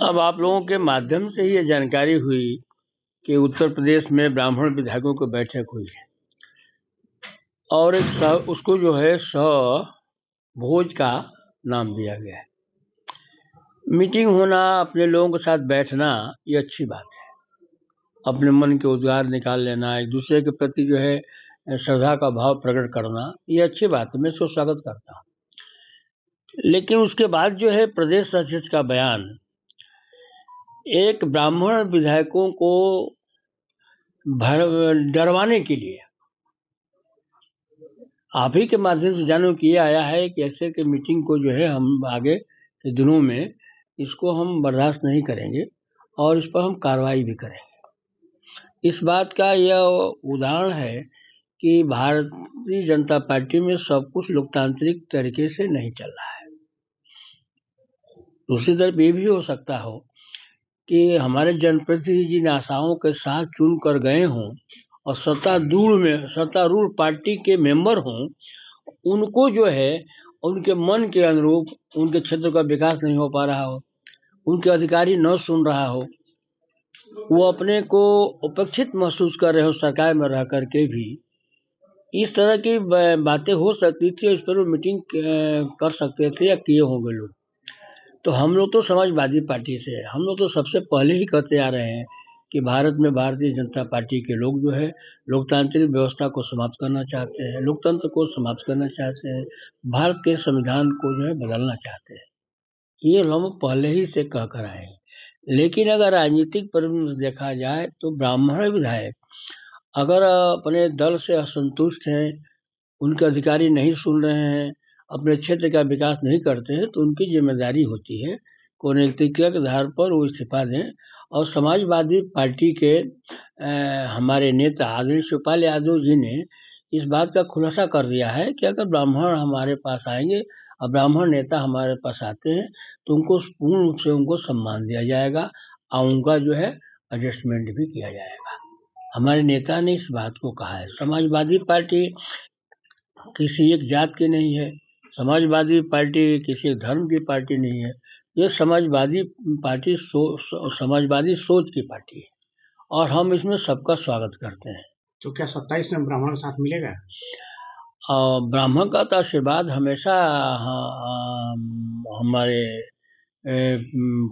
अब आप लोगों के माध्यम से ही ये जानकारी हुई कि उत्तर प्रदेश में ब्राह्मण विधायकों की बैठक हुई है और उसको जो है भोज का नाम दिया गया है। मीटिंग होना, अपने लोगों के साथ बैठना, ये अच्छी बात है। अपने मन के उद्गार निकाल लेना, एक दूसरे के प्रति जो है श्रद्धा का भाव प्रकट करना, ये अच्छी बात है, मैं इसको स्वागत करता हूँ। लेकिन उसके बाद जो है प्रदेश अध्यक्ष का बयान एक ब्राह्मण विधायकों को डरवाने के लिए आप ही के माध्यम से जानो कि ये आया है कि ऐसे के मीटिंग को जो है हम आगे के दिनों में इसको हम बर्दाश्त नहीं करेंगे और इस पर हम कार्रवाई भी करेंगे। इस बात का यह उदाहरण है कि भारतीय जनता पार्टी में सब कुछ लोकतांत्रिक तरीके से नहीं चल रहा है। दूसरी तरफ ये भी हो सकता हो कि हमारे जनप्रतिनिधि जिन आशाओं के साथ चुन कर गए हों और सत्तारूढ़ पार्टी के मेंबर हों, उनको जो है उनके मन के अनुरूप उनके क्षेत्र का विकास नहीं हो पा रहा हो, उनके अधिकारी न सुन रहा हो, वो अपने को उपेक्षित महसूस कर रहे हो सरकार में रह करके भी, इस तरह की बातें हो सकती थी। इस पर वो मीटिंग कर सकते थे या किए होंगे लोग। तो हम लोग तो समाजवादी पार्टी से है, हम लोग तो सबसे पहले ही कहते आ रहे हैं कि भारत में भारतीय जनता पार्टी के लोग जो है लोकतांत्रिक व्यवस्था को समाप्त करना चाहते हैं, लोकतंत्र को समाप्त करना चाहते हैं, भारत के संविधान को जो है बदलना चाहते हैं। ये हम पहले ही से कह कर आए हैं। लेकिन अगर राजनीतिक परिप्रेक्ष्य से देखा जाए तो ब्राह्मण विधायक अगर अपने दल से असंतुष्ट हैं, उनके अधिकारी नहीं सुन रहे हैं, अपने क्षेत्र का विकास नहीं करते हैं, तो उनकी जिम्मेदारी होती है कि नैतिकता के आधार पर वो इस्तीफा दें। और समाजवादी पार्टी के हमारे नेता आदरणीय शिवपाल यादव जी ने इस बात का खुलासा कर दिया है कि अगर ब्राह्मण हमारे पास आएंगे और ब्राह्मण नेता हमारे पास आते हैं तो उनको पूर्ण रूप से उनको सम्मान दिया जाएगा और उनका जो है एडजस्टमेंट भी किया जाएगा। हमारे नेता ने इस बात को कहा है। समाजवादी पार्टी किसी एक जात की नहीं है, समाजवादी पार्टी किसी धर्म की पार्टी नहीं है, ये समाजवादी पार्टी समाजवादी सोच की पार्टी है और हम इसमें सबका स्वागत करते हैं। तो क्या 27 में ब्राह्मण साथ मिलेगा? ब्राह्मण का तो आशीर्वाद हमेशा हमारे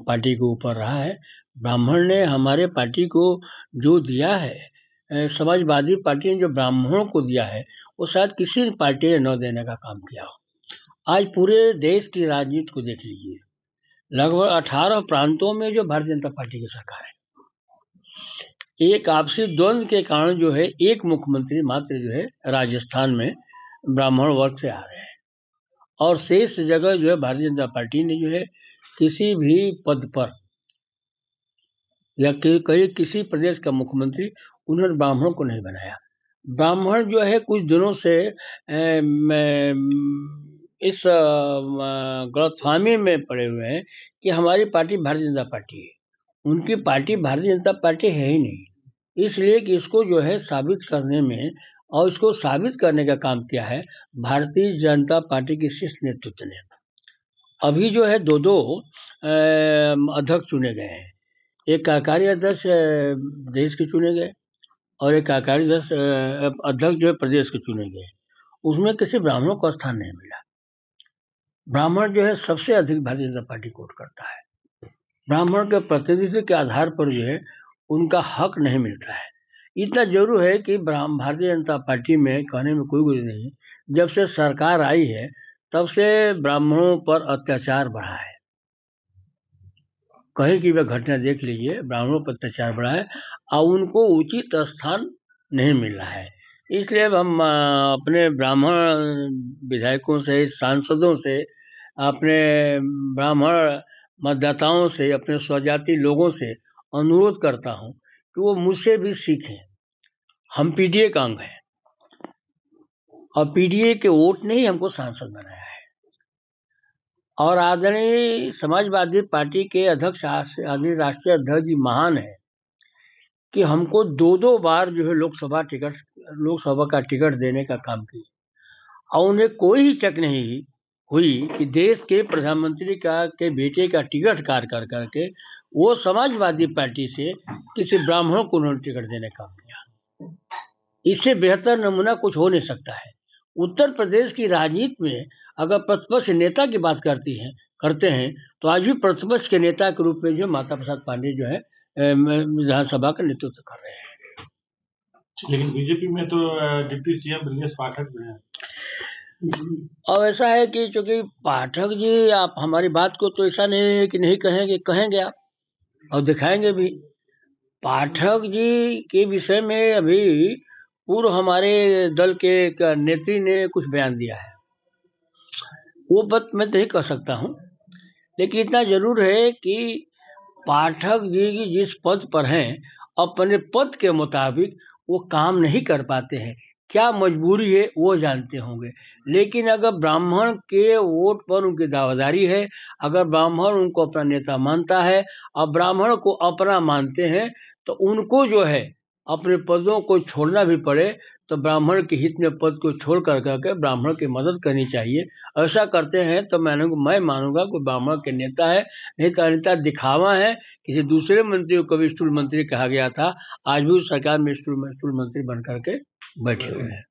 पार्टी के ऊपर रहा है। ब्राह्मण ने हमारे पार्टी को जो दिया है, समाजवादी पार्टी ने जो ब्राह्मणों को दिया है, वो शायद किसी पार्टी ने न देने का काम किया हो। आज पूरे देश की राजनीति को देख लीजिए, लगभग 18 प्रांतों में जो भारतीय जनता पार्टी की सरकार है, एक आपसी द्वंद्व के कारण जो है एक मुख्यमंत्री मात्र जो है राजस्थान में ब्राह्मण वर्ग से आ रहे हैं और शेष जगह जो है भारतीय जनता पार्टी ने जो है किसी भी पद पर या कहीं किसी प्रदेश का मुख्यमंत्री उन्होंने ब्राह्मणों को नहीं बनाया। ब्राह्मण जो है कुछ दिनों से इस गलतफहमी में पड़े हुए हैं कि हमारी पार्टी भारतीय जनता पार्टी है। उनकी पार्टी भारतीय जनता पार्टी है ही नहीं। इसलिए कि इसको जो है साबित करने में और इसको साबित करने का काम किया है भारतीय जनता पार्टी के शीर्ष नेतृत्व ने। अभी जो है दो अध्यक्ष चुने गए हैं, एक कार्यकारी अध्यक्ष देश के चुने गए और एक कार्यकारी अध्यक्ष जो है प्रदेश के चुने गए। उसमें किसी ब्राह्मणों को स्थान नहीं मिला। ब्राह्मण जो है सबसे अधिक भारतीय जनता पार्टी को वोट करता है। ब्राह्मण के प्रतिनिधित्व के आधार पर जो है उनका हक नहीं मिलता है। इतना जरूर है कि भारतीय जनता पार्टी में कहने में कोई गुज नहीं, जब से सरकार आई है तब से ब्राह्मणों पर अत्याचार बढ़ा है। कहीं की वह घटना देख लीजिए, ब्राह्मणों पर अत्याचार बढ़ा है और उनको उचित स्थान नहीं मिल रहा है। इसलिए हम अपने ब्राह्मण विधायकों से, सांसदों से, अपने ब्राह्मण मतदाताओं से, अपने स्वजाति लोगों से अनुरोध करता हूं कि वो मुझसे भी सीखें। हम पीडीए का अंग हैं और पीडीए के वोट ने ही हमको सांसद बनाया है। और आदरणीय समाजवादी पार्टी के अध्यक्ष आदरणीय राष्ट्रीय अध्यक्ष जी महान है कि हमको दो बार जो है लोकसभा का टिकट देने का काम किया और उन्हें कोई ही शक नहीं हुई कि देश के प्रधानमंत्री के बेटे का टिकट कार कर करके वो समाजवादी पार्टी से किसी ब्राह्मणों को उन्होंने टिकट देने का काम किया। इससे बेहतर नमूना कुछ हो नहीं सकता है। उत्तर प्रदेश की राजनीति में अगर प्रतिपक्ष नेता की बात करते हैं तो आज भी प्रतिपक्ष के नेता के रूप में जो माता प्रसाद पांडे जो है विधानसभा का नेतृत्व कर रहे हैं। लेकिन बीजेपी में तो डिप्टी सीएम ब्रजेश पाठक जो है। अब ऐसा है कि चूंकि पाठक जी, आप हमारी बात को तो ऐसा नहीं है कि नहीं कहेंगे आप और दिखाएंगे भी। पाठक जी के विषय में अभी पूर्व हमारे दल के एक नेत्री ने कुछ बयान दिया है, वो बात मैं नहीं कह सकता हूँ, लेकिन इतना जरूर है कि पाठक जी जिस पद पर हैं अपने पद के मुताबिक वो काम नहीं कर पाते हैं। क्या मजबूरी है वो जानते होंगे, लेकिन अगर ब्राह्मण के वोट पर उनकी दावेदारी है, अगर ब्राह्मण उनको अपना नेता मानता है और ब्राह्मण को अपना मानते हैं तो उनको जो है अपने पदों को छोड़ना भी पड़े तो ब्राह्मण के हित में पद को छोड़ करके ब्राह्मण की मदद करनी चाहिए। ऐसा करते हैं तो मैं मानूंगा कि ब्राह्मण के नेता है, नहीं तो अन्यथा दिखावा है। किसी दूसरे मंत्री को कभी स्टूल मंत्री कहा गया था, आज भी उस सरकार में स्टूल मंत्री बन करके बैठे हुए हैं।